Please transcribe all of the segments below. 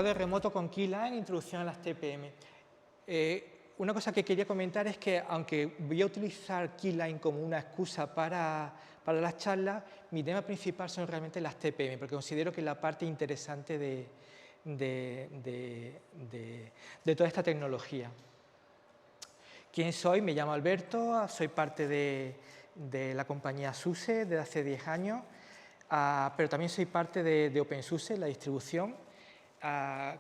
Atestado de remoto con Keyline, introducción a las TPM. Una cosa que quería comentar es que, aunque voy a utilizar Keyline como una excusa para las charlas, mi tema principal son realmente las TPM, porque considero que es la parte interesante de toda esta tecnología. ¿Quién soy? Me llamo Alberto, soy parte de la compañía SUSE desde hace 10 años, pero también soy parte de OpenSUSE, la distribución.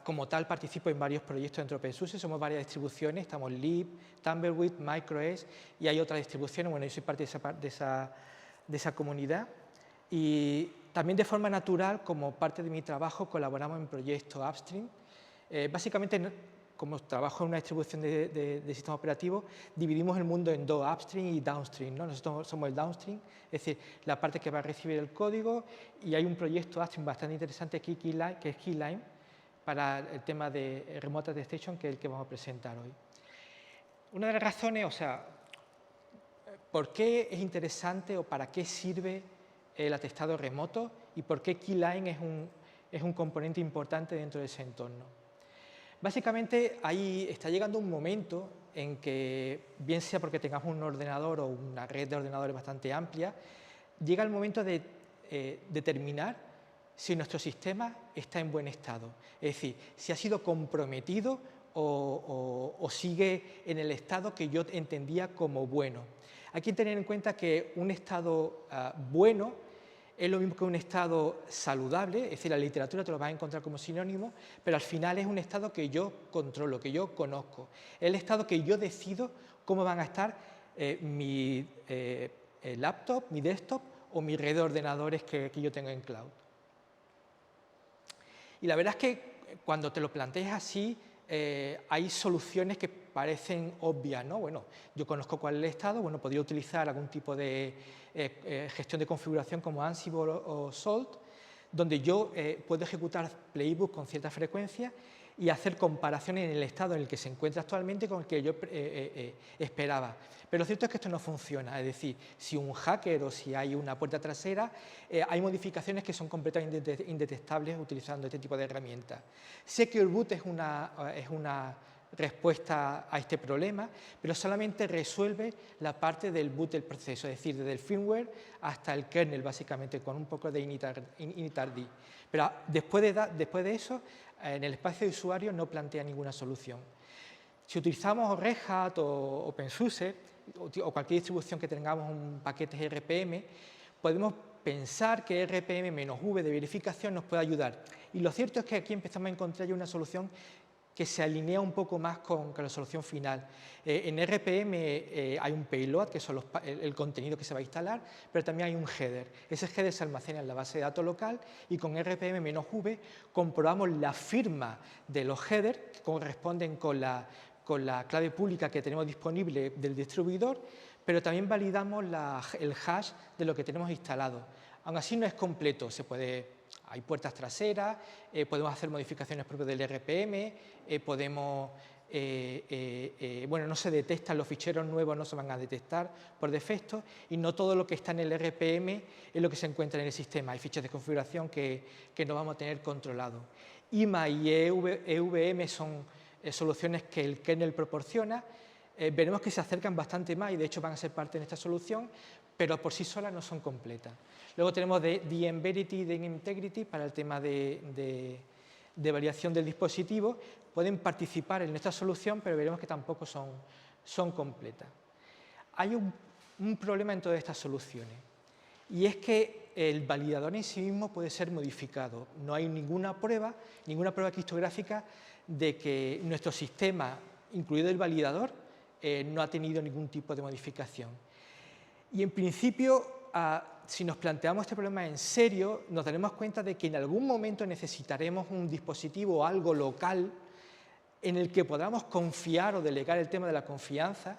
Como tal, participo en varios proyectos dentro de OpenSUSE, somos varias distribuciones, estamos Lib, Tumbleweed, MicroS y hay otras distribuciones. Bueno, yo soy parte de esa comunidad y también de forma natural, como parte de mi trabajo, colaboramos en proyectos upstream. Básicamente, como trabajo en una distribución de sistemas operativos, dividimos el mundo en dos, upstream y downstream, ¿no? Nosotros somos el downstream, es decir, la parte que va a recibir el código, y hay un proyecto upstream bastante interesante aquí, que es Keyline, para el tema de Remote Attestation, que es el que vamos a presentar hoy. Una de las razones, o sea, ¿por qué es interesante o para qué sirve el atestado remoto y por qué Keyline es un componente importante dentro de ese entorno? Básicamente, ahí está llegando un momento en que, bien sea porque tengamos un ordenador o una red de ordenadores bastante amplia, llega el momento de determinar si nuestro sistema está en buen estado, es decir, si ha sido comprometido o sigue en el estado que yo entendía como bueno. Hay que tener en cuenta que un estado bueno es lo mismo que un estado saludable, es decir, la literatura te lo vas a encontrar como sinónimo, pero al final es un estado que yo controlo, que yo conozco. Es el estado que yo decido cómo van a estar mi laptop, mi desktop o mi red de ordenadores que yo tengo en cloud. Y la verdad es que cuando te lo planteas así, hay soluciones que parecen obvias, ¿no? Bueno, yo conozco cuál es el estado, bueno, podría utilizar algún tipo de gestión de configuración como Ansible o Salt, donde yo puedo ejecutar playbook con cierta frecuencia y hacer comparaciones en el estado en el que se encuentra actualmente con el que yo esperaba. Pero lo cierto es que esto no funciona, es decir, si un hacker o si hay una puerta trasera, hay modificaciones que son completamente indetectables utilizando este tipo de herramientas. Secure Boot es una respuesta a este problema, pero solamente resuelve la parte del boot del proceso, es decir, desde el firmware hasta el kernel, básicamente, con un poco de initRD. Pero después de eso, en el espacio de usuario no plantea ninguna solución. Si utilizamos Red Hat o OpenSUSE o cualquier distribución que tengamos un paquete RPM, podemos pensar que RPM-V de verificación nos puede ayudar. Y lo cierto es que aquí empezamos a encontrar ya una solución que se alinea un poco más con la solución final. En RPM hay un payload, que son el contenido que se va a instalar, pero también hay un header. Ese header se almacena en la base de datos local y con RPM-V comprobamos la firma de los headers que corresponden con la clave pública que tenemos disponible del distribuidor, pero también validamos el hash de lo que tenemos instalado. Aún así no es completo, hay puertas traseras, podemos hacer modificaciones propias del RPM, bueno, no se detectan los ficheros nuevos, no se van a detectar por defecto, y no todo lo que está en el RPM es lo que se encuentra en el sistema. Hay fichas de configuración que no vamos a tener controlado. IMA y EVM son soluciones que el kernel proporciona. Veremos que se acercan bastante más y de hecho van a ser parte de esta solución, pero por sí solas no son completas. Luego tenemos The Embedded y The Integrity para el tema de variación del dispositivo. Pueden participar en esta solución, pero veremos que tampoco son completas. Hay un problema en todas estas soluciones y es que el validador en sí mismo puede ser modificado. No hay ninguna prueba criptográfica de que nuestro sistema, incluido el validador, no ha tenido ningún tipo de modificación. Y en principio, si nos planteamos este problema en serio, nos daremos cuenta de que en algún momento necesitaremos un dispositivo o algo local en el que podamos confiar o delegar el tema de la confianza.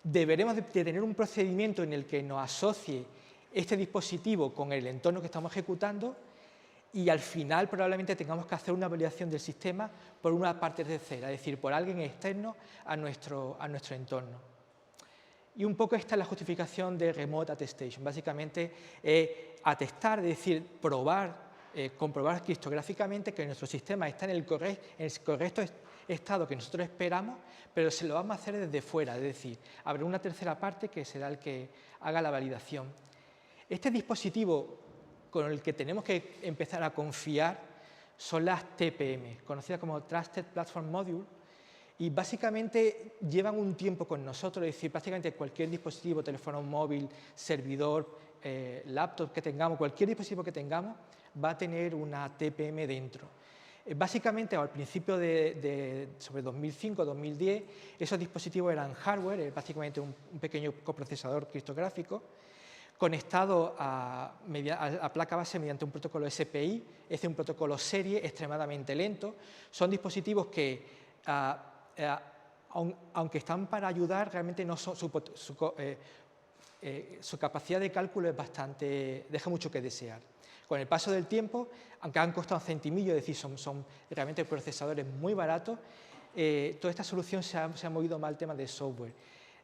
Deberemos de tener un procedimiento en el que nos asocie este dispositivo con el entorno que estamos ejecutando y al final probablemente tengamos que hacer una validación del sistema por una parte tercera, es decir, por alguien externo a nuestro entorno. Y un poco esta es la justificación de Remote Attestation. Básicamente, atestar, es decir, probar comprobar criptográficamente que nuestro sistema está en el correcto estado que nosotros esperamos, pero se lo vamos a hacer desde fuera, es decir, habrá una tercera parte que será el que haga la validación. Este dispositivo con el que tenemos que empezar a confiar son las TPM, conocidas como Trusted Platform Module, y básicamente llevan un tiempo con nosotros, es decir, prácticamente cualquier dispositivo, teléfono móvil, servidor, laptop que tengamos, cualquier dispositivo que tengamos, va a tener una TPM dentro. Básicamente, al principio sobre 2005-2010, esos dispositivos eran hardware, básicamente un pequeño coprocesador criptográfico, conectado a placa base mediante un protocolo SPI, es un protocolo serie extremadamente lento. Son dispositivos que, aunque están para ayudar, realmente no son, su capacidad de cálculo es deja mucho que desear. Con el paso del tiempo, aunque han costado centimillos, es decir, son realmente procesadores muy baratos, toda esta solución se ha movido más al tema de software.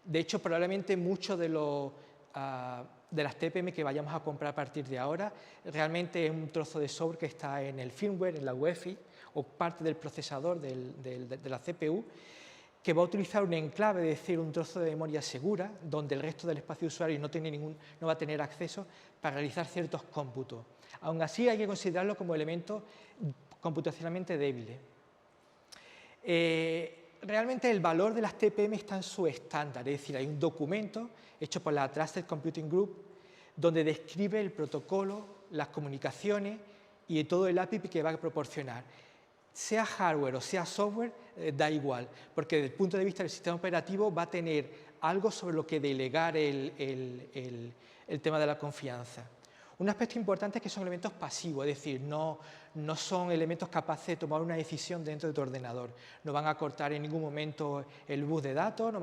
De hecho, probablemente mucho de las TPM que vayamos a comprar a partir de ahora realmente es un trozo de software que está en el firmware, en la UEFI, o parte del procesador de la CPU, que va a utilizar un enclave, es decir, un trozo de memoria segura, donde el resto del espacio de usuario no va a tener acceso para realizar ciertos cómputos. Aún así, hay que considerarlo como elemento computacionalmente débil. Realmente el valor de las TPM está en su estándar, es decir, hay un documento hecho por la Trusted Computing Group donde describe el protocolo, las comunicaciones y todo el API que va a proporcionar. Sea hardware o sea software, da igual, porque desde el punto de vista del sistema operativo va a tener algo sobre lo que delegar el tema de la confianza. Un aspecto importante es que son elementos pasivos, es decir, no son elementos capaces de tomar una decisión dentro de tu ordenador. No van a cortar en ningún momento el bus de datos, no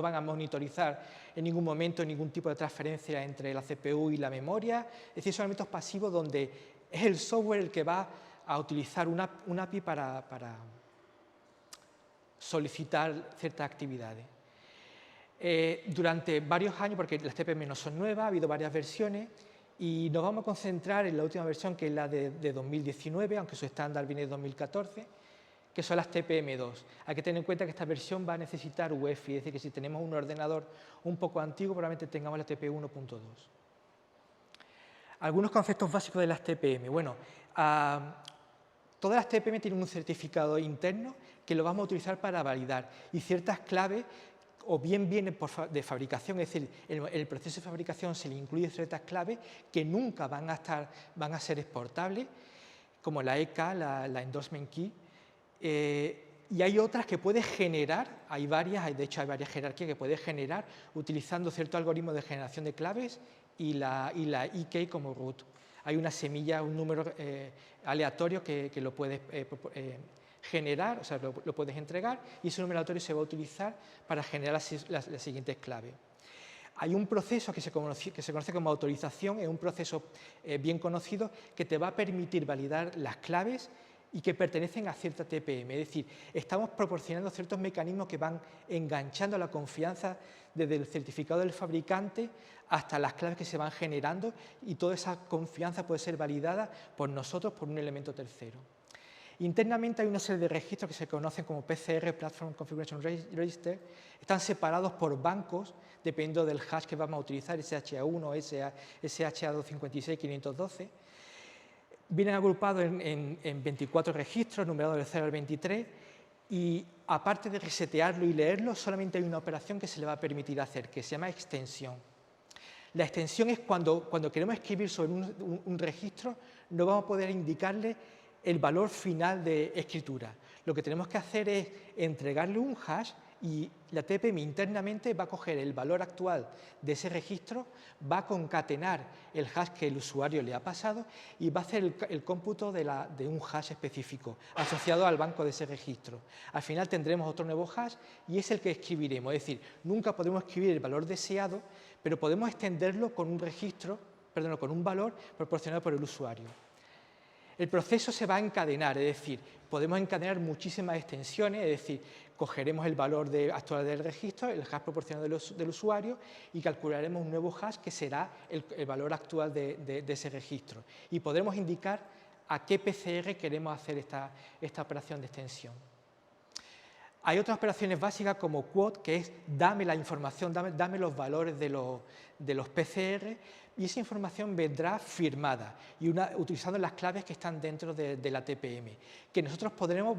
van a monitorizar en ningún momento ningún tipo de transferencia entre la CPU y la memoria. Es decir, son elementos pasivos donde es el software el que va a utilizar un API para solicitar ciertas actividades. Durante varios años, porque las TPM no son nuevas, ha habido varias versiones, y nos vamos a concentrar en la última versión, que es la de 2019, aunque su estándar viene de 2014, que son las TPM2. Hay que tener en cuenta que esta versión va a necesitar UEFI, es decir, que si tenemos un ordenador un poco antiguo, probablemente tengamos la TPM 1.2. Algunos conceptos básicos de las TPM. Bueno, todas las TPM tienen un certificado interno que lo vamos a utilizar para validar, y ciertas claves o bien vienen de fabricación, es decir, en el proceso de fabricación se le incluyen ciertas claves que nunca van a ser exportables, como la EK, la Endorsement Key, y hay otras que puede generar, de hecho hay varias jerarquías que puede generar utilizando cierto algoritmo de generación de claves y la EK como root. Hay una semilla, un número aleatorio que lo puedes generar, o sea, lo puedes entregar, y ese número aleatorio se va a utilizar para generar las siguientes claves. Hay un proceso que se conoce como autorización, es un proceso bien conocido que te va a permitir validar las claves y que pertenecen a cierta TPM, es decir, estamos proporcionando ciertos mecanismos que van enganchando la confianza desde el certificado del fabricante hasta las claves que se van generando, y toda esa confianza puede ser validada por nosotros, por un elemento tercero. Internamente hay una serie de registros que se conocen como PCR, Platform Configuration Register, están separados por bancos, dependiendo del hash que vamos a utilizar, SHA-1 o SHA-256-512. Vienen agrupados en 24 registros, numerados del 0 al 23, y aparte de resetearlo y leerlo, solamente hay una operación que se le va a permitir hacer, que se llama extensión. La extensión es cuando queremos escribir sobre un registro, no vamos a poder indicarle el valor final de escritura. Lo que tenemos que hacer es entregarle un hash, y la TPM internamente va a coger el valor actual de ese registro, va a concatenar el hash que el usuario le ha pasado y va a hacer el cómputo de un hash específico asociado al banco de ese registro. Al final tendremos otro nuevo hash y es el que escribiremos. Es decir, nunca podremos escribir el valor deseado, pero podemos extenderlo con un valor proporcionado por el usuario. El proceso se va a encadenar, es decir, podemos encadenar muchísimas extensiones, es decir, cogeremos el valor actual del registro, el hash proporcionado del usuario y calcularemos un nuevo hash que será el valor actual de ese registro. Y podremos indicar a qué PCR queremos hacer esta operación de extensión. Hay otras operaciones básicas como quote, que es dame la información, dame los valores de los PCR, y esa información vendrá firmada y utilizando las claves que están dentro de la TPM, que nosotros podremos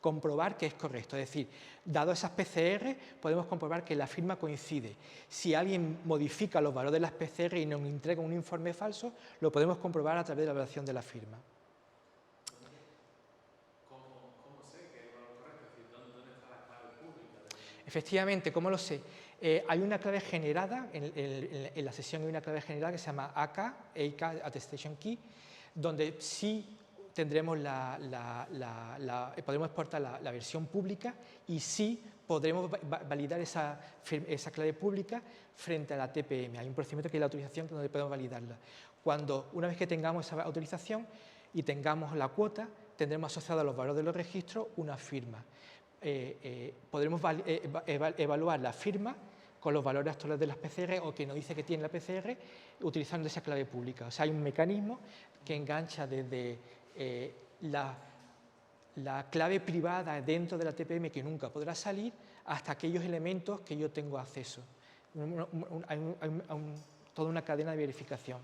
comprobar que es correcto. Es decir, dado esas PCR, podemos comprobar que la firma coincide. Si alguien modifica los valores de las PCR y nos entrega un informe falso, lo podemos comprobar a través de la evaluación de la firma. Efectivamente, ¿cómo lo sé? Hay una clave generada, en la sesión hay una clave generada que se llama AK Attestation Key, donde sí tendremos podremos exportar la versión pública y sí podremos validar esa clave pública frente a la TPM. Hay un procedimiento que es la autorización donde podemos validarla. Una vez que tengamos esa autorización y tengamos la cuota, tendremos asociado a los valores de los registros una firma. Podremos evaluar la firma con los valores actuales de las PCR o que nos dice que tiene la PCR utilizando esa clave pública. O sea, hay un mecanismo que engancha desde la clave privada dentro de la TPM que nunca podrá salir hasta aquellos elementos que yo tengo acceso. Hay toda una cadena de verificación.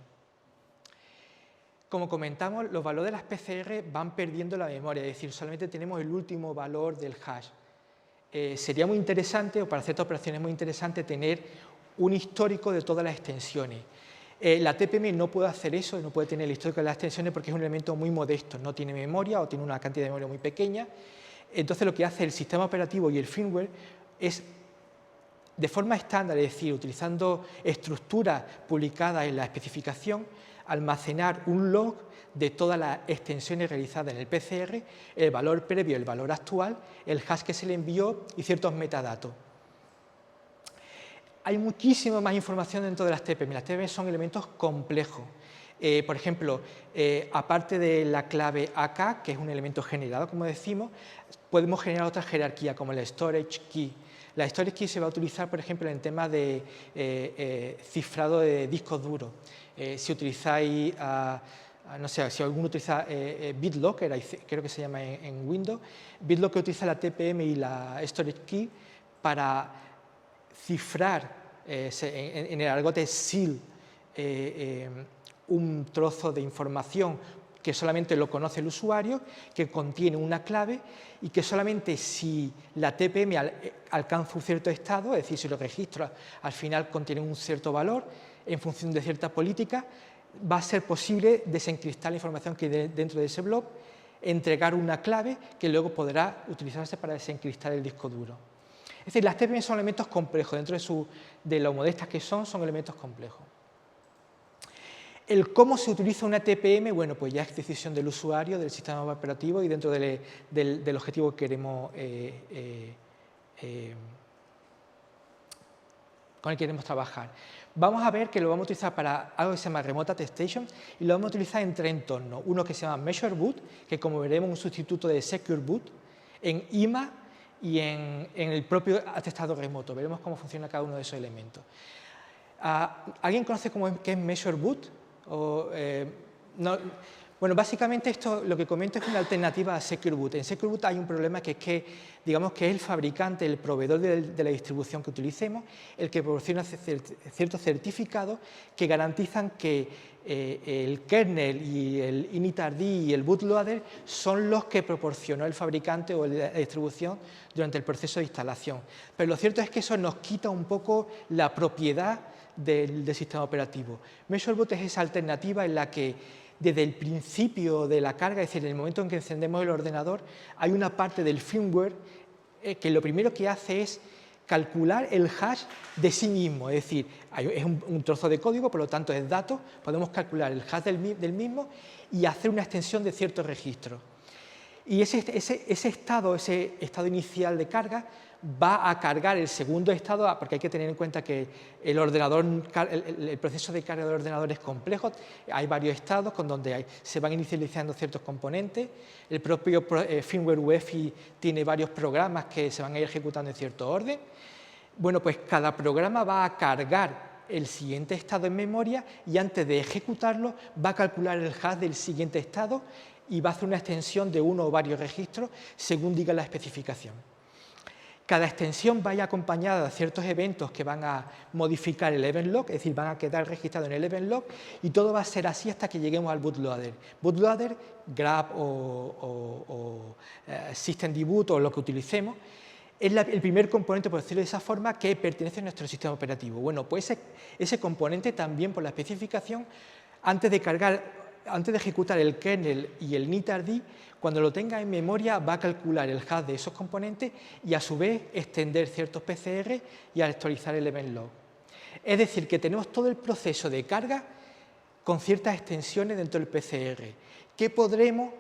Como comentamos, los valores de las PCR van perdiendo la memoria, es decir, solamente tenemos el último valor del hash. Sería muy interesante, o para ciertas operaciones muy interesante, tener un histórico de todas las extensiones. La TPM no puede hacer eso, no puede tener el histórico de las extensiones porque es un elemento muy modesto, no tiene memoria o tiene una cantidad de memoria muy pequeña. Entonces, lo que hace el sistema operativo y el firmware es, de forma estándar, es decir, utilizando estructuras publicadas en la especificación, almacenar un log de todas las extensiones realizadas en el PCR, el valor previo, el valor actual, el hash que se le envió y ciertos metadatos. Hay muchísima más información dentro de las TPM. Las TPM son elementos complejos. Por ejemplo, aparte de la clave AK, que es un elemento generado, como decimos, podemos generar otra jerarquía, como la storage key. La storage key se va a utilizar, por ejemplo, en temas de cifrado de discos duros. Si utilizáis, no sé, si alguno utiliza BitLocker, creo que se llama en Windows, BitLocker utiliza la TPM y la storage key para cifrar en el argote SEAL un trozo de información que solamente lo conoce el usuario, que contiene una clave y que solamente si la TPM alcanza un cierto estado, es decir, si los registros al final contienen un cierto valor en función de cierta política, va a ser posible desencriptar la información que hay dentro de ese blob, entregar una clave que luego podrá utilizarse para desencriptar el disco duro. Es decir, las TPM son elementos complejos, dentro de lo modestas que son elementos complejos. El cómo se utiliza una TPM, bueno, pues ya es decisión del usuario, del sistema operativo y dentro del objetivo que queremos, con el que queremos trabajar. Vamos a ver que lo vamos a utilizar para algo que se llama Remote Attestation y lo vamos a utilizar en tres entornos. Uno que se llama Measure Boot, que como veremos es un sustituto de Secure Boot, en IMA y en el propio atestado remoto. Veremos cómo funciona cada uno de esos elementos. ¿Alguien conoce qué es Measure Boot? No, bueno, básicamente esto lo que comento es una alternativa a Secure Boot. En Secure Boot hay un problema que es que, digamos que es el fabricante, el proveedor de la distribución que utilicemos, el que proporciona ciertos certificados que garantizan que el kernel y el initRD y el bootloader son los que proporcionó el fabricante o la distribución durante el proceso de instalación. Pero lo cierto es que eso nos quita un poco la propiedad del sistema operativo. Measure Boot es esa alternativa en la que desde el principio de la carga, es decir, en el momento en que encendemos el ordenador, hay una parte del firmware que lo primero que hace es calcular el hash de sí mismo, es decir, es un trozo de código, por lo tanto es dato, podemos calcular el hash del mismo y hacer una extensión de ciertos registros. Y ese estado inicial de carga va a cargar el segundo estado, porque hay que tener en cuenta que el proceso de carga del ordenador es complejo, hay varios estados con donde se van inicializando ciertos componentes, el propio firmware UEFI tiene varios programas que se van a ir ejecutando en cierto orden. Bueno, pues cada programa va a cargar el siguiente estado en memoria y antes de ejecutarlo va a calcular el hash del siguiente estado y va a hacer una extensión de uno o varios registros según diga la especificación. Cada extensión va a ir acompañada de ciertos eventos que van a modificar el event log, es decir, van a quedar registrados en el event log y todo va a ser así hasta que lleguemos al bootloader. Bootloader, grab o system deboot o lo que utilicemos, es el primer componente, por decirlo de esa forma, que pertenece a nuestro sistema operativo. Bueno, pues ese componente también por la especificación, antes de ejecutar el kernel y el initRD, cuando lo tenga en memoria va a calcular el hash de esos componentes y a su vez extender ciertos PCR y actualizar el event log. Es decir, que tenemos todo el proceso de carga con ciertas extensiones dentro del PCR que podremos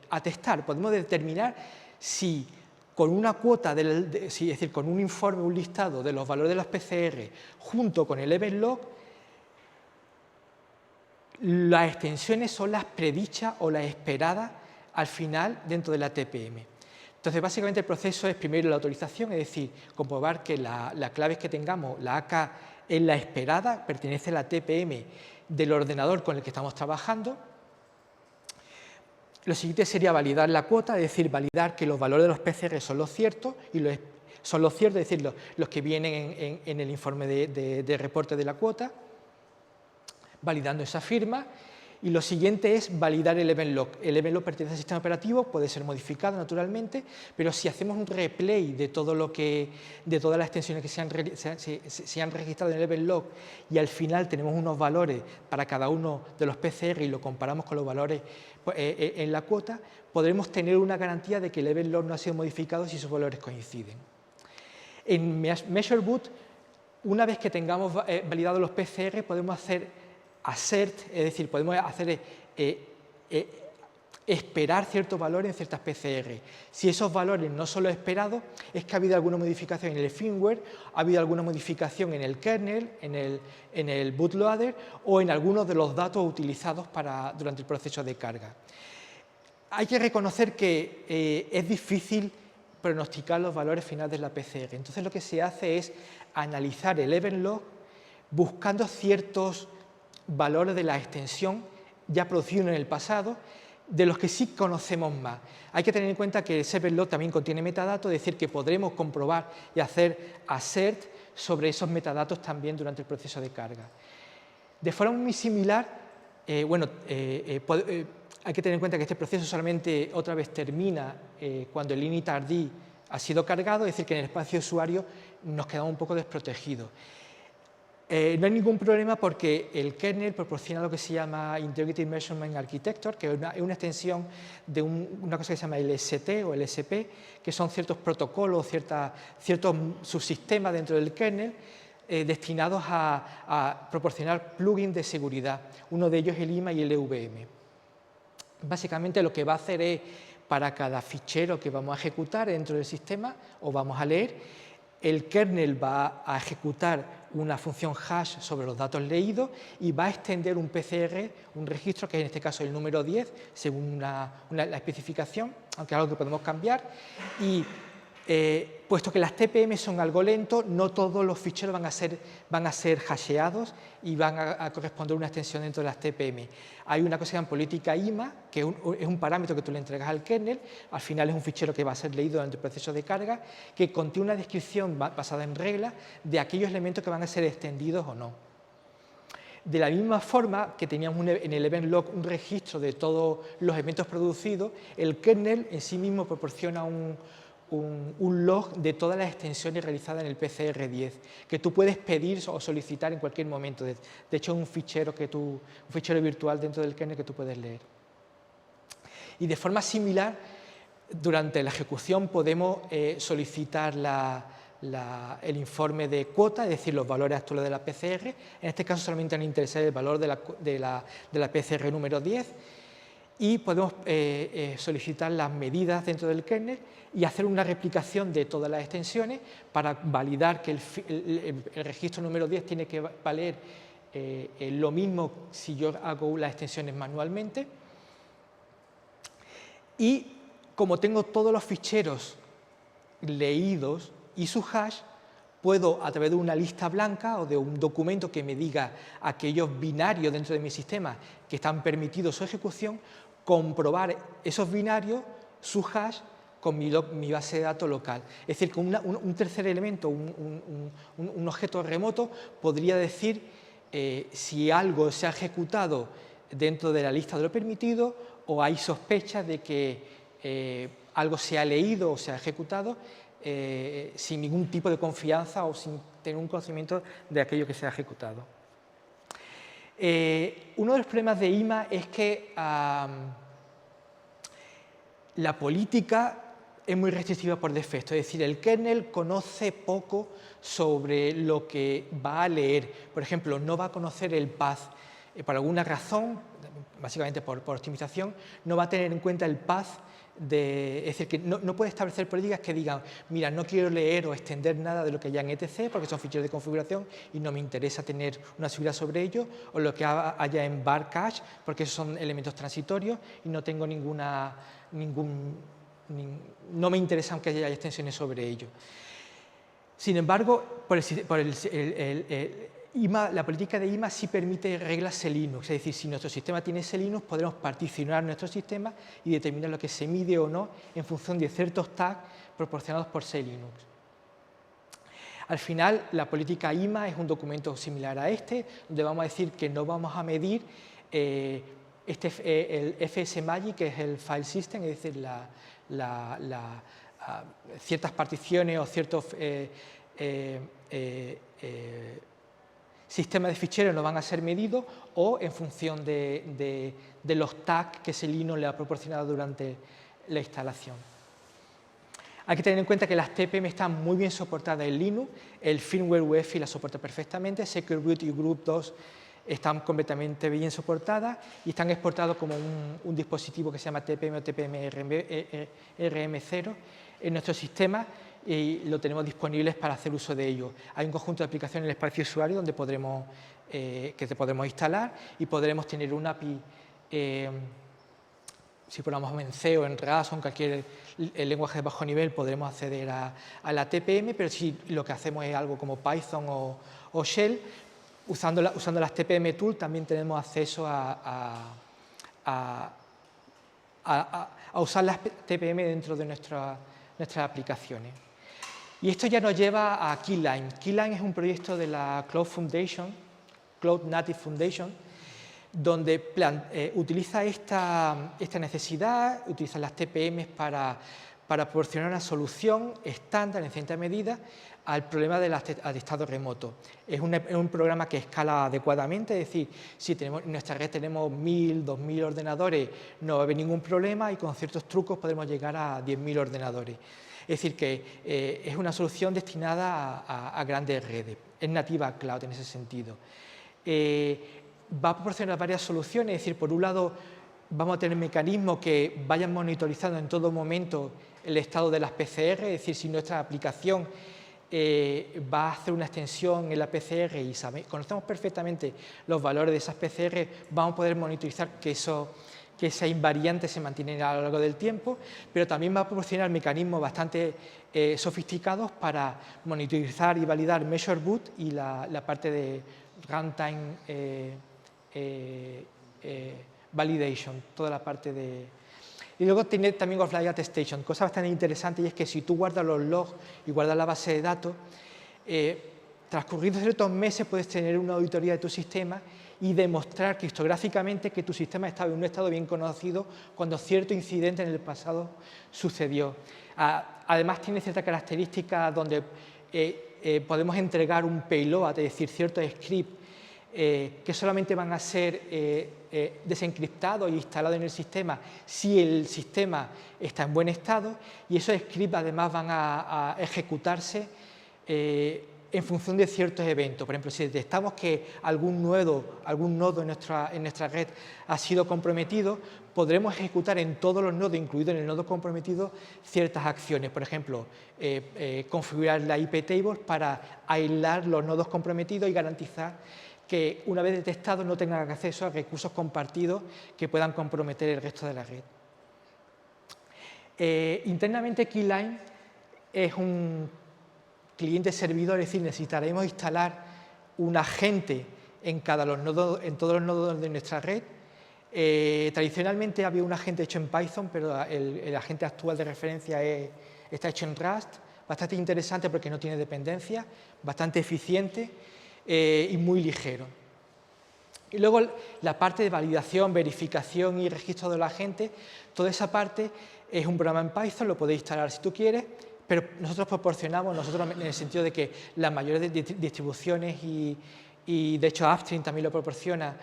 atestar, podemos determinar si con una cuota, es decir, con un informe, un listado de los valores de los PCR junto con el event log, las extensiones son las predichas o las esperadas al final dentro de la TPM. Entonces, básicamente el proceso es primero la autorización, es decir, comprobar que la clave que tengamos, la AK, es la esperada, pertenece a la TPM del ordenador con el que estamos trabajando. Lo siguiente sería validar la cuota, es decir, validar que los valores de los PCR son los ciertos, es decir, los que vienen en el informe de reporte de la cuota, validando esa firma. Y lo siguiente es validar el event log. El event log pertenece al sistema operativo, puede ser modificado naturalmente, pero si hacemos un replay de todas las extensiones que se han registrado en el event log y al final tenemos unos valores para cada uno de los PCR y lo comparamos con los valores en la cuota, podremos tener una garantía de que el event log no ha sido modificado si esos valores coinciden. En MeasureBoot, una vez que tengamos validados los PCR, podemos hacer assert, es decir, podemos hacer esperar ciertos valores en ciertas PCR. Si esos valores no son los esperados, es que ha habido alguna modificación en el firmware, ha habido alguna modificación en el kernel, en el bootloader o en algunos de los datos utilizados durante el proceso de carga. Hay que reconocer que es difícil pronosticar los valores finales de la PCR. Entonces, lo que se hace es analizar el event log buscando ciertos valores de la extensión ya producidos en el pasado, de los que sí conocemos más. Hay que tener en cuenta que ese event log también contiene metadatos, es decir, que podremos comprobar y hacer assert sobre esos metadatos también durante el proceso de carga. De forma muy similar, hay que tener en cuenta que este proceso solamente otra vez termina cuando el initRD ha sido cargado, es decir, que en el espacio de usuario nos quedamos un poco desprotegidos. No hay ningún problema porque el kernel proporciona lo que se llama Integrated Measurement Architecture, que es una extensión de una cosa que se llama LST o LSP, que son ciertos protocolos, ciertos subsistemas dentro del kernel destinados a proporcionar plugins de seguridad. Uno de ellos es el IMA y el EVM. Básicamente lo que va a hacer es, para cada fichero que vamos a ejecutar dentro del sistema o vamos a leer, el kernel va a ejecutar una función hash sobre los datos leídos y va a extender un PCR, un registro, que es en este caso el número 10, según la especificación, aunque es algo que podemos cambiar. Y puesto que las TPM son algo lentos, no todos los ficheros van a ser hasheados y van a corresponder a una extensión dentro de las TPM. Hay una cosa que se llama política IMA, que es un parámetro que tú le entregas al kernel, al final es un fichero que va a ser leído durante el proceso de carga, que contiene una descripción basada en reglas de aquellos elementos que van a ser extendidos o no. De la misma forma que teníamos en el event log un registro de todos los eventos producidos, el kernel en sí mismo proporciona un log de todas las extensiones realizadas en el PCR10, que tú puedes pedir o solicitar en cualquier momento. De hecho, es un fichero virtual dentro del kernel que tú puedes leer. Y de forma similar, durante la ejecución podemos solicitar el informe de cuota, es decir, los valores actuales de la PCR. En este caso solamente nos interesa el valor de la PCR número 10. y podemos solicitar las medidas dentro del kernel y hacer una replicación de todas las extensiones para validar que el registro número 10 tiene que valer lo mismo si yo hago las extensiones manualmente. Y como tengo todos los ficheros leídos y su hash, puedo, a través de una lista blanca o de un documento que me diga aquellos binarios dentro de mi sistema que están permitidos su ejecución, comprobar esos binarios, su hash, con mi base de datos local. Es decir, con un tercer elemento, un objeto remoto, podría decir si algo se ha ejecutado dentro de la lista de lo permitido o hay sospechas de que algo se ha leído o se ha ejecutado sin ningún tipo de confianza o sin tener un conocimiento de aquello que se ha ejecutado. Uno de los problemas de IMA es que la política es muy restrictiva por defecto, es decir, el kernel conoce poco sobre lo que va a leer. Por ejemplo, no va a conocer el path. Por alguna razón, básicamente por optimización, no va a tener en cuenta el path. Es decir, que no puede establecer políticas que digan, mira, no quiero leer o extender nada de lo que haya en etc, porque son ficheros de configuración y no me interesa tener una seguridad sobre ello, o lo que haya en var cache, porque esos son elementos transitorios y no tengo no me interesa que haya extensiones sobre ello. Sin embargo, la política de IMA sí permite reglas C-Linux, es decir, si nuestro sistema tiene C-Linux, podremos particionar nuestro sistema y determinar lo que se mide o no en función de ciertos tags proporcionados por C-Linux. Al final, la política IMA es un documento similar a este, donde vamos a decir que no vamos a medir el FSMAGIC, que es el file system, es decir, ciertas particiones o ciertos sistemas de ficheros no van a ser medidos o en función de los tags que C-Linux le ha proporcionado durante la instalación. Hay que tener en cuenta que las TPM están muy bien soportadas en Linux, el firmware UEFI la soporta perfectamente, Secure Boot y Group 2 están completamente bien soportadas y están exportados como un dispositivo que se llama TPM o TPM RM0 en nuestro sistema y lo tenemos disponibles para hacer uso de ello. Hay un conjunto de aplicaciones en el espacio de usuario donde podremos instalar y podremos tener un API, si programamos en C o en RAS o en cualquier lenguaje de bajo nivel, podremos acceder a la TPM, pero si lo que hacemos es algo como Python o Shell, usando las TPM Tool también tenemos acceso a usar las TPM dentro de nuestras aplicaciones. Y esto ya nos lleva a Keyline. Keyline es un proyecto de la Cloud Native Foundation, donde utiliza esta necesidad, utiliza las TPM para proporcionar una solución estándar en cierta medida al problema del atestado remoto. Es un programa que escala adecuadamente, es decir, si en nuestra red tenemos 1000, 2000 ordenadores, no va a haber ningún problema y con ciertos trucos podemos llegar a 10.000 ordenadores. Es decir, que es una solución destinada a grandes redes, es nativa cloud en ese sentido. Va a proporcionar varias soluciones, es decir, por un lado vamos a tener mecanismos que vayan monitorizando en todo momento el estado de las PCR, es decir, si nuestra aplicación va a hacer una extensión en la PCR y conocemos perfectamente los valores de esas PCR, vamos a poder monitorizar que esa invariante se mantiene a lo largo del tiempo, pero también va a proporcionar mecanismos bastante sofisticados para monitorizar y validar measure boot y la parte de runtime validation, toda la parte de... Y luego tiene también offline attestation, cosa bastante interesante, y es que si tú guardas los logs y guardas la base de datos, transcurridos ciertos meses puedes tener una auditoría de tu sistema y demostrar criptográficamente que tu sistema estaba en un estado bien conocido cuando cierto incidente en el pasado sucedió. Además tiene ciertas características donde podemos entregar un payload, es decir, ciertos scripts que solamente van a ser desencriptados e instalados en el sistema si el sistema está en buen estado, y esos scripts además van a ejecutarse en función de ciertos eventos. Por ejemplo, si detectamos que algún nodo en nuestra red ha sido comprometido, podremos ejecutar en todos los nodos, incluido en el nodo comprometido, ciertas acciones. Por ejemplo, configurar la IP table para aislar los nodos comprometidos y garantizar que una vez detectados no tengan acceso a recursos compartidos que puedan comprometer el resto de la red. Internamente Keyline es un cliente servidor, es decir, necesitaremos instalar un agente en todos los nodos de nuestra red. Tradicionalmente había un agente hecho en Python, pero el agente actual de referencia está hecho en Rust, bastante interesante porque no tiene dependencia, bastante eficiente y muy ligero. Y luego la parte de validación, verificación y registro de los agentes, toda esa parte es un programa en Python, lo podéis instalar si tú quieres, pero nosotros proporcionamos, en el sentido de que las mayores distribuciones y de hecho Upstream también lo proporciona,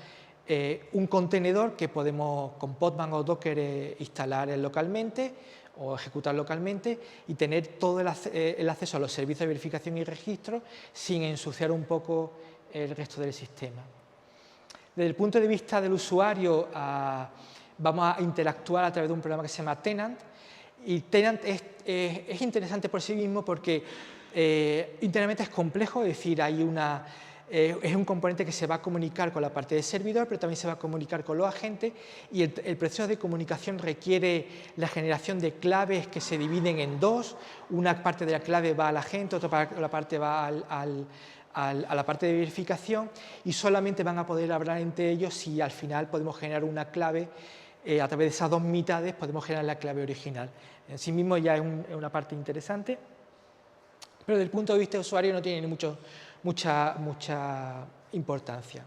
un contenedor que podemos con Podman o Docker instalar localmente o ejecutar localmente y tener todo el acceso a los servicios de verificación y registro sin ensuciar un poco el resto del sistema. Desde el punto de vista del usuario, vamos a interactuar a través de un programa que se llama Tenant, y Tenant es interesante por sí mismo porque internamente es complejo, es decir, es un componente que se va a comunicar con la parte del servidor, pero también se va a comunicar con los agentes, y el proceso de comunicación requiere la generación de claves que se dividen en dos. Una parte de la clave va al agente, otra parte va a la parte de verificación, y solamente van a poder hablar entre ellos si al final podemos generar una clave. A través de esas dos mitades podemos generar la clave original. En sí mismo ya es una parte interesante, pero desde el punto de vista de usuario no tiene mucha importancia.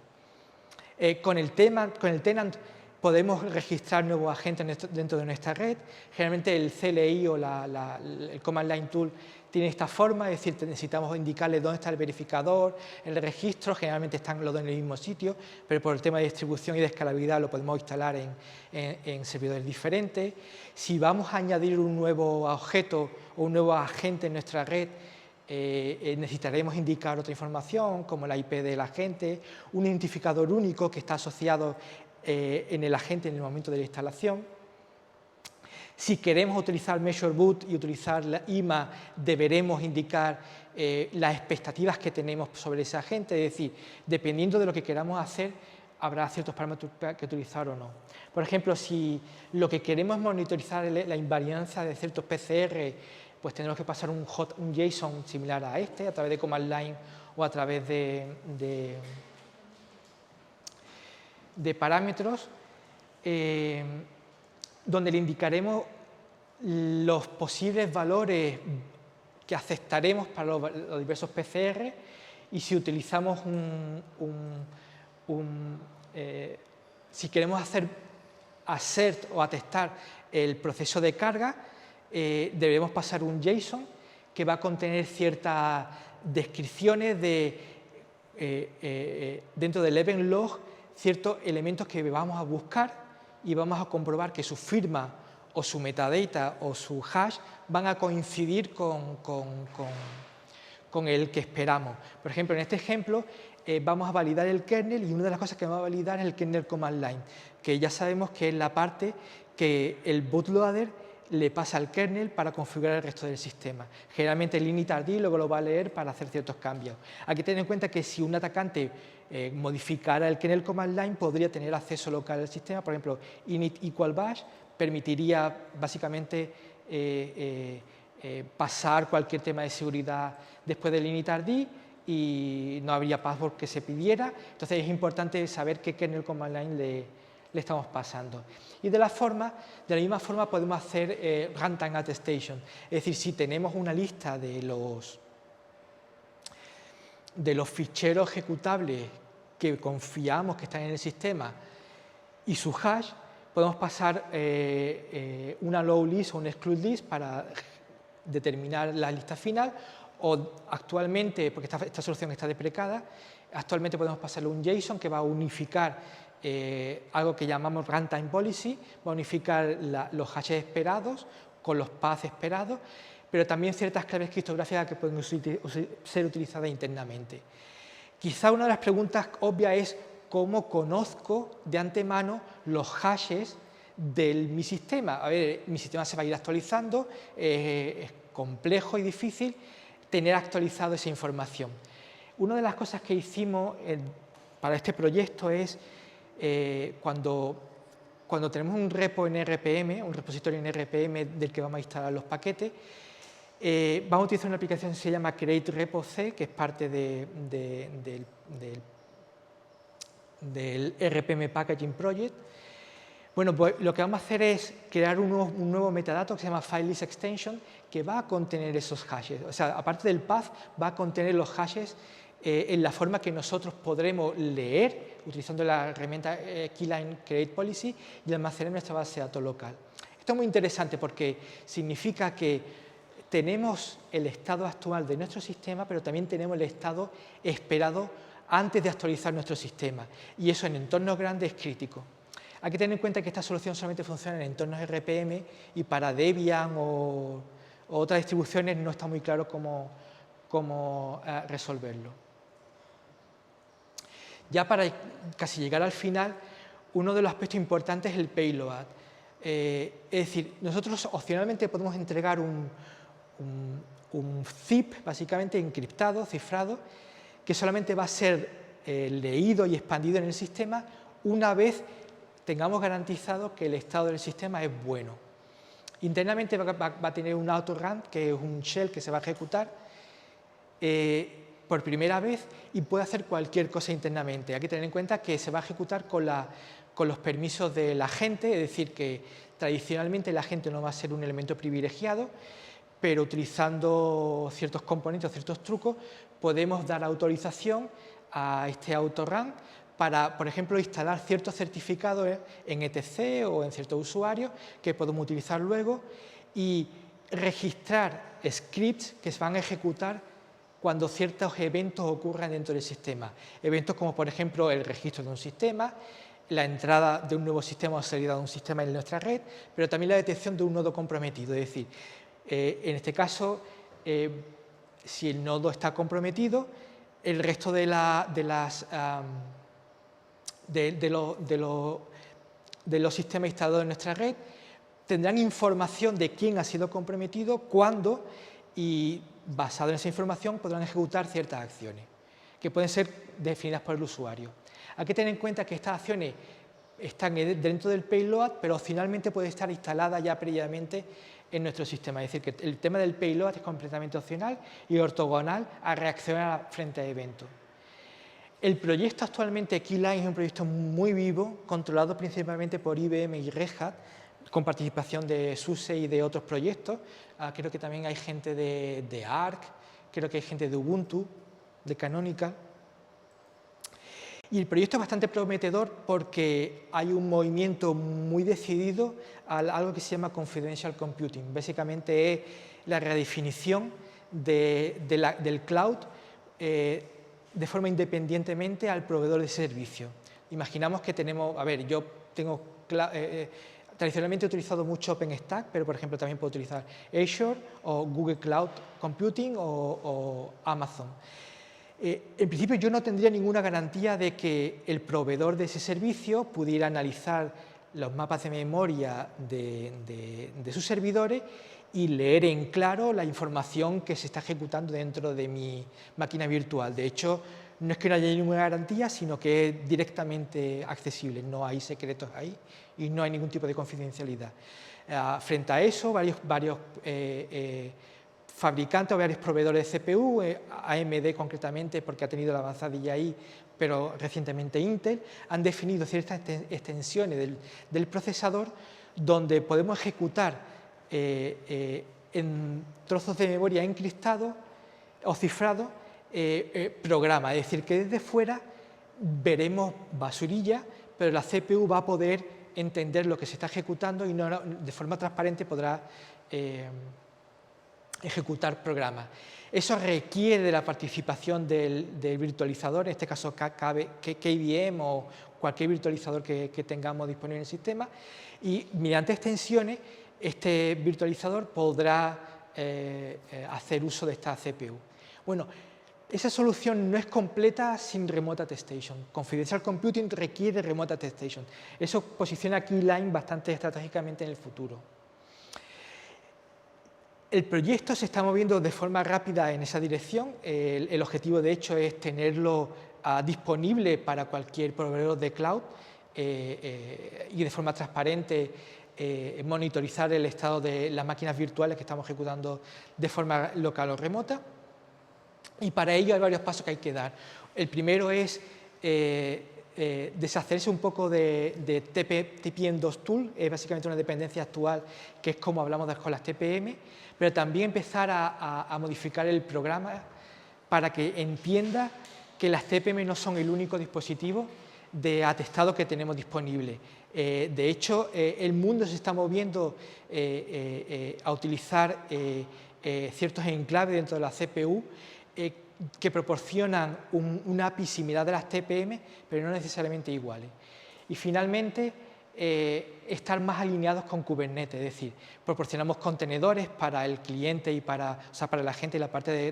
Con el Tenant podemos registrar nuevos agentes dentro de nuestra red. Generalmente el CLI o el Command Line Tool tiene esta forma, es decir, necesitamos indicarle dónde está el verificador, el registro, generalmente están los dos en el mismo sitio, pero por el tema de distribución y de escalabilidad lo podemos instalar en servidores diferentes. Si vamos a añadir un nuevo objeto o un nuevo agente en nuestra red, necesitaremos indicar otra información, como la IP del agente, un identificador único que está asociado en el agente en el momento de la instalación. Si queremos utilizar Measure Boot y utilizar la IMA, deberemos indicar las expectativas que tenemos sobre ese agente, es decir, dependiendo de lo que queramos hacer, habrá ciertos parámetros que utilizar o no. Por ejemplo, si lo que queremos es monitorizar la invariancia de ciertos PCR, pues tendremos que pasar un JSON similar a este, a través de Command Line o a través de parámetros, donde le indicaremos los posibles valores que aceptaremos para los diversos PCR, y si utilizamos si queremos hacer assert o atestar el proceso de carga, debemos pasar un JSON que va a contener ciertas descripciones dentro del event log, ciertos elementos que vamos a buscar, y vamos a comprobar que su firma o su metadata o su hash van a coincidir con el que esperamos. Por ejemplo, en este ejemplo vamos a validar el kernel, y una de las cosas que vamos a validar es el kernel command line, que ya sabemos que es la parte que el bootloader le pasa al kernel para configurar el resto del sistema. Generalmente el initRD luego lo va a leer para hacer ciertos cambios. Hay que tener en cuenta que si un atacante modificara el kernel command line, podría tener acceso local al sistema. Por ejemplo, init equal bash permitiría básicamente pasar cualquier tema de seguridad después del initRD, y no habría password que se pidiera. Entonces es importante saber qué kernel command line le estamos pasando. Y de la misma forma podemos hacer runtime attestation, es decir, si tenemos una lista de los ficheros ejecutables que confiamos que están en el sistema y su hash, podemos pasar una low list o un exclude list para determinar la lista final, o actualmente, porque esta solución está deprecada, actualmente podemos pasarle un JSON que va a unificar algo que llamamos runtime policy, va a unificar los hashes esperados con los paths esperados, pero también ciertas claves criptográficas que pueden ser utilizadas internamente. Quizá una de las preguntas obvias es cómo conozco de antemano los hashes de mi sistema. A ver, mi sistema se va a ir actualizando, es complejo y difícil tener actualizado esa información. Una de las cosas que hicimos para este proyecto es cuando tenemos un repo en RPM, un repositorio en RPM del que vamos a instalar los paquetes, vamos a utilizar una aplicación que se llama Create Repo C, que es parte del RPM Packaging Project. Bueno, pues lo que vamos a hacer es crear un nuevo metadato que se llama FileList Extension, que va a contener esos hashes. O sea, aparte del path, va a contener los hashes en la forma que nosotros podremos leer, utilizando la herramienta Keyline Create Policy, y almacenar en nuestra base de datos local. Esto es muy interesante porque significa que tenemos el estado actual de nuestro sistema, pero también tenemos el estado esperado antes de actualizar nuestro sistema. Y eso en entornos grandes es crítico. Hay que tener en cuenta que esta solución solamente funciona en entornos RPM y para Debian o otras distribuciones no está muy claro cómo resolverlo. Ya para casi llegar al final, uno de los aspectos importantes es el payload. Es decir, nosotros opcionalmente podemos entregar un zip, básicamente encriptado, cifrado, que solamente va a ser leído y expandido en el sistema una vez tengamos garantizado que el estado del sistema es bueno. Internamente va a tener un autorun, que es un shell que se va a ejecutar por primera vez y puede hacer cualquier cosa internamente. Hay que tener en cuenta que se va a ejecutar con los permisos del agente, es decir, que tradicionalmente el agente no va a ser un elemento privilegiado, pero utilizando ciertos componentes o ciertos trucos podemos dar autorización a este autorun para, por ejemplo, instalar ciertos certificados en etc. o en ciertos usuarios que podemos utilizar luego y registrar scripts que se van a ejecutar cuando ciertos eventos ocurran dentro del sistema. Eventos como, por ejemplo, el registro de un sistema, la entrada de un nuevo sistema o salida de un sistema en nuestra red, pero también la detección de un nodo comprometido. Es decir, en este caso, si el nodo está comprometido, el resto de los sistemas instalados en nuestra red tendrán información de quién ha sido comprometido, cuándo, y basado en esa información podrán ejecutar ciertas acciones que pueden ser definidas por el usuario. Hay que tener en cuenta que estas acciones están dentro del payload, pero opcionalmente puede estar instalada ya previamente en nuestro sistema. Es decir, que el tema del payload es completamente opcional y ortogonal a reaccionar frente a eventos. El proyecto actualmente Keyline es un proyecto muy vivo, controlado principalmente por IBM y Red Hat, con participación de SUSE y de otros proyectos. Creo que también hay gente de Arc, creo que hay gente de Ubuntu, de Canonical. Y el proyecto es bastante prometedor porque hay un movimiento muy decidido a algo que se llama Confidential Computing. Básicamente es la redefinición del cloud de forma independientemente al proveedor de servicio. Imaginamos que tenemos, yo tengo tradicionalmente he utilizado mucho OpenStack, pero por ejemplo también puedo utilizar Azure o Google Cloud Computing o Amazon. En principio yo no tendría ninguna garantía de que el proveedor de ese servicio pudiera analizar los mapas de memoria de sus servidores y leer en claro la información que se está ejecutando dentro de mi máquina virtual. De hecho, no es que no haya ninguna garantía, sino que es directamente accesible, no hay secretos ahí y no hay ningún tipo de confidencialidad. Frente a eso, varios fabricantes o varios proveedores de CPU, AMD concretamente porque ha tenido la avanzada IAI, pero recientemente Intel, han definido ciertas extensiones del procesador donde podemos ejecutar en trozos de memoria encriptados o cifrados programas, es decir, que desde fuera veremos basurilla, pero la CPU va a poder entender lo que se está ejecutando y de forma transparente podrá ejecutar programas. Eso requiere de la participación del virtualizador, en este caso KVM o cualquier virtualizador que tengamos disponible en el sistema, y mediante extensiones este virtualizador podrá hacer uso de esta CPU. Bueno, esa solución no es completa sin Remote Attestation. Confidential Computing requiere Remote Attestation. Eso posiciona a Keyline bastante estratégicamente en el futuro. El proyecto se está moviendo de forma rápida en esa dirección. El objetivo, de hecho, es tenerlo disponible para cualquier proveedor de cloud y de forma transparente monitorizar el estado de las máquinas virtuales que estamos ejecutando de forma local o remota. Y para ello hay varios pasos que hay que dar. El primero es deshacerse un poco de TPM2 Tool, es básicamente una dependencia actual que es como hablamos con las TPM, pero también empezar a modificar el programa para que entienda que las TPM no son el único dispositivo de atestado que tenemos disponible. De hecho, el mundo se está moviendo a utilizar ciertos enclaves dentro de la CPU que proporcionan un API similar de las TPM, pero no necesariamente iguales. Y finalmente, estar más alineados con Kubernetes, es decir, proporcionamos contenedores para el cliente y para la gente y la parte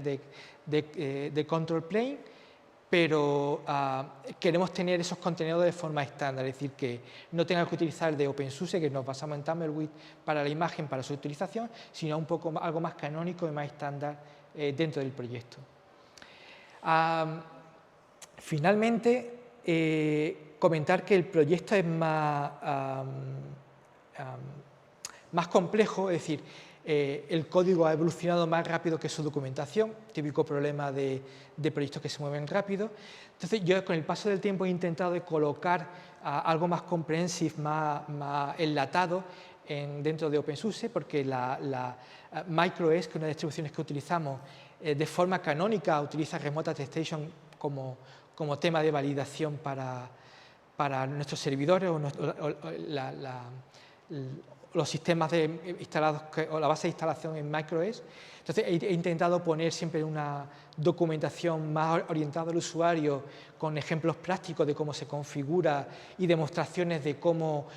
de control plane, pero queremos tener esos contenedores de forma estándar, es decir, que no tengan que utilizar el de OpenSUSE, que nos basamos en Tumbleweed para la imagen, para su utilización, sino algo más canónico y más estándar dentro del proyecto. Finalmente, comentar que el proyecto es más complejo, es decir, el código ha evolucionado más rápido que su documentación, típico problema de proyectos que se mueven rápido. Entonces, yo con el paso del tiempo he intentado de colocar algo más comprehensive, más enlatado dentro de OpenSUSE, porque la MicroOS, que es una de las distribuciones que utilizamos, de forma canónica utiliza Remote Attestation como tema de validación para nuestros servidores o los sistemas instalados o la base de instalación en MicroOS. Entonces he intentado poner siempre una documentación más orientada al usuario con ejemplos prácticos de cómo se configura y demostraciones de cómo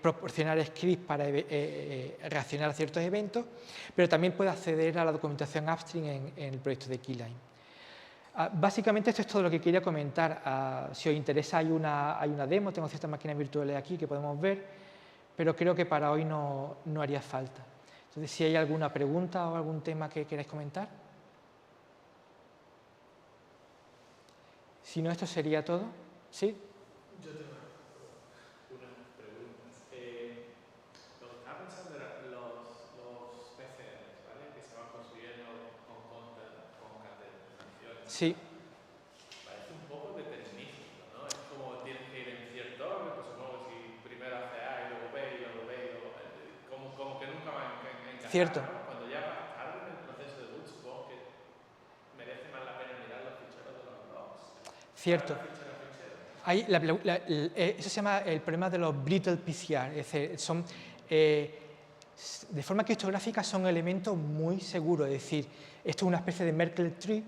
proporcionar scripts para reaccionar a ciertos eventos, pero también puede acceder a la documentación upstream en el proyecto de Keyline. Básicamente esto es todo lo que quería comentar. Si os interesa hay una demo, tengo ciertas máquinas virtuales aquí que podemos ver, pero creo que para hoy no haría falta. Entonces, si hay alguna pregunta o algún tema que queráis comentar. Si no, esto sería todo. ¿Sí? Yo tengo unas preguntas. Lo que estaba pensando era los PCRs, ¿vale? Que se van construyendo con categorizaciones. Sí. Parece un poco determinístico, ¿no? Es como tienes que ir en cierto orden, pues supongo que si primero hace A y luego B y luego B y luego como que nunca van a encajar. Cierto. ¿No? Cuando ya vas tarde en el proceso de boot, supongo que merece más la pena mirar los ficheros de los logs. Cierto. Eso se llama el problema de los brittle PCR, es decir, son, de forma criptográfica son elementos muy seguros, es decir, esto es una especie de Merkle tree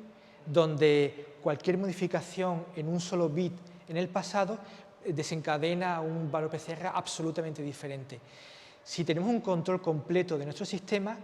donde cualquier modificación en un solo bit en el pasado desencadena un valor PCR absolutamente diferente. Si tenemos un control completo de nuestro sistema,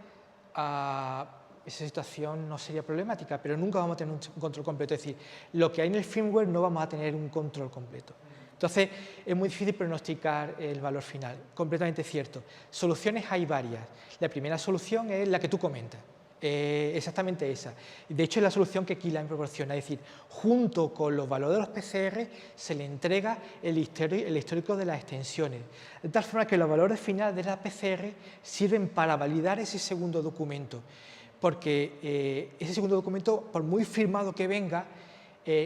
esa situación no sería problemática, pero nunca vamos a tener un control completo. Es decir, lo que hay en el firmware no vamos a tener un control completo. Entonces, es muy difícil pronosticar el valor final. Completamente cierto. Soluciones hay varias. La primera solución es la que tú comentas. Exactamente esa. De hecho, es la solución que Keyline proporciona. Es decir, junto con los valores de los PCR se le entrega el histórico de las extensiones. De tal forma que los valores finales de las PCR sirven para validar ese segundo documento. Porque ese segundo documento, por muy firmado que venga,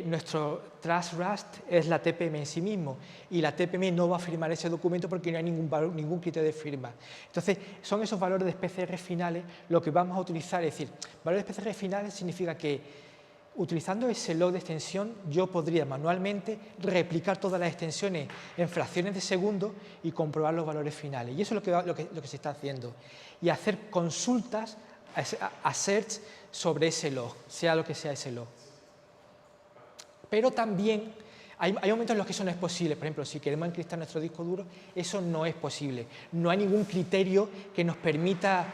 nuestro Trust Rust es la TPM en sí mismo y la TPM no va a firmar ese documento porque no hay ningún criterio de firma. Entonces, son esos valores de PCR finales lo que vamos a utilizar. Es decir, valores de PCR finales significa que utilizando ese log de extensión yo podría manualmente replicar todas las extensiones en fracciones de segundo y comprobar los valores finales. Y eso es lo que se está haciendo. Y hacer consultas a search sobre ese log, sea lo que sea ese log. Pero también hay momentos en los que eso no es posible. Por ejemplo, si queremos encriptar nuestro disco duro, eso no es posible. No hay ningún criterio que nos permita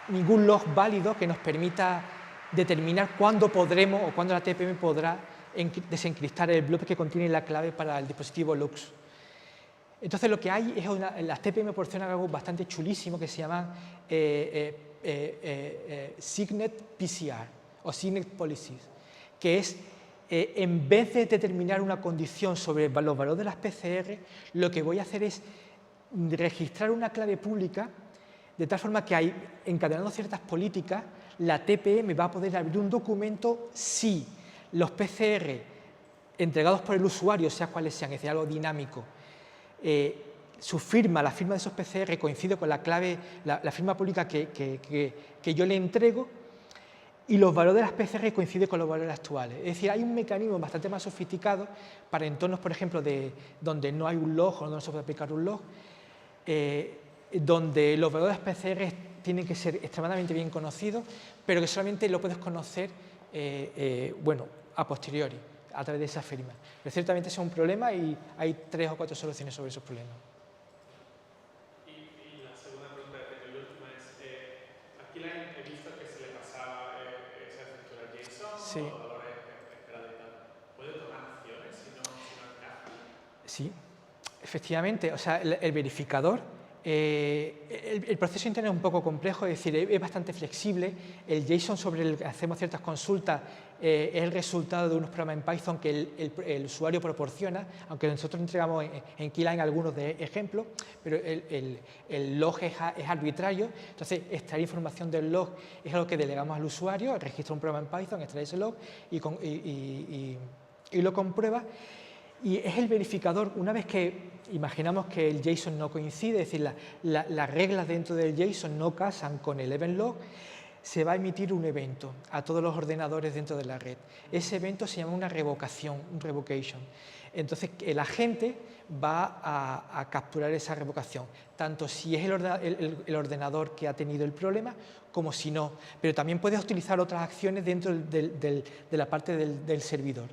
ningún log válido que nos permita determinar cuándo podremos o cuándo la TPM podrá desencriptar el bloque que contiene la clave para el dispositivo LUX. Entonces lo que hay es las TPM proporcionan algo bastante chulísimo que se llama Signet PCR o Signet Policies, que es en vez de determinar una condición sobre los valores de las PCR, lo que voy a hacer es registrar una clave pública de tal forma que encadenando ciertas políticas, la TPM va a poder abrir un documento si los PCR entregados por el usuario, sea cuales sean, es decir, algo dinámico, su firma, la firma de esos PCR coincide con la clave, la firma pública que yo le entrego, y los valores de las PCR coinciden con los valores actuales. Es decir, hay un mecanismo bastante más sofisticado para entornos, por ejemplo, donde no hay un log o donde no se puede aplicar un log, donde los valores de las PCR tienen que ser extremadamente bien conocidos, pero que solamente lo puedes conocer bueno, a posteriori, a través de esa firma. Pero ciertamente ese es un problema y hay 3 o 4 soluciones sobre esos problemas. Y la segunda pregunta que tengo y última es, aquí he visto que se le pasaba esa estructura JSON, sí. o valores esperados y tal. ¿Puede tomar acciones si no encaja? Sí, efectivamente. O sea, el verificador, el proceso interno es un poco complejo, es decir, es bastante flexible. El JSON sobre el que hacemos ciertas consultas es el resultado de unos programas en Python que el usuario proporciona, aunque nosotros entregamos en Keyline algunos de ejemplos, pero el log es arbitrario. Entonces, extraer información del log es algo que delegamos al usuario, registra un programa en Python, extrae ese log y lo comprueba. Y es el verificador, una vez que imaginamos que el JSON no coincide, es decir, las reglas dentro del JSON no casan con el event log, se va a emitir un evento a todos los ordenadores dentro de la red. Ese evento se llama una revocación, un revocation. Entonces, el agente va a capturar esa revocación, tanto si es el ordenador que ha tenido el problema, como si no. Pero también puedes utilizar otras acciones dentro de la parte del servidor.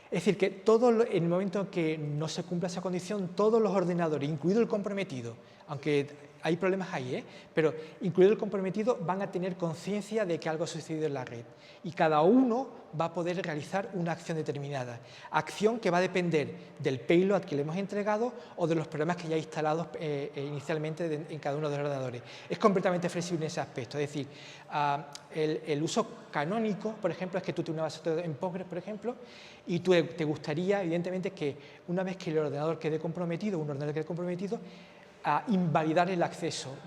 Es decir, que en el momento en que no se cumpla esa condición, todos los ordenadores, incluido el comprometido, aunque hay problemas ahí, pero incluido el comprometido, van a tener conciencia de que algo ha sucedido en la red. Y cada uno va a poder realizar una acción determinada. Acción que va a depender del payload que le hemos entregado o de los programas que ya hay instalados inicialmente en cada uno de los ordenadores. Es completamente flexible en ese aspecto. Es decir, el uso canónico, por ejemplo, es que tú tienes una base de datos en Postgres, por ejemplo, y tú te gustaría, evidentemente, que una vez que el ordenador quede comprometido, a invalidar el acceso,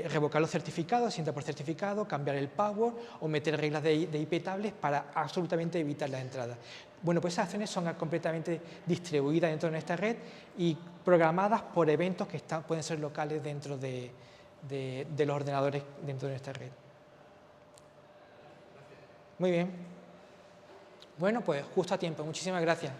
revocar los certificados, si entra por certificado, cambiar el password o meter reglas de IP tables para absolutamente evitar la entrada. Bueno, pues esas acciones son completamente distribuidas dentro de nuestra red y programadas por eventos que pueden ser locales dentro de los ordenadores dentro de nuestra red. Muy bien. Bueno, pues justo a tiempo. Muchísimas gracias.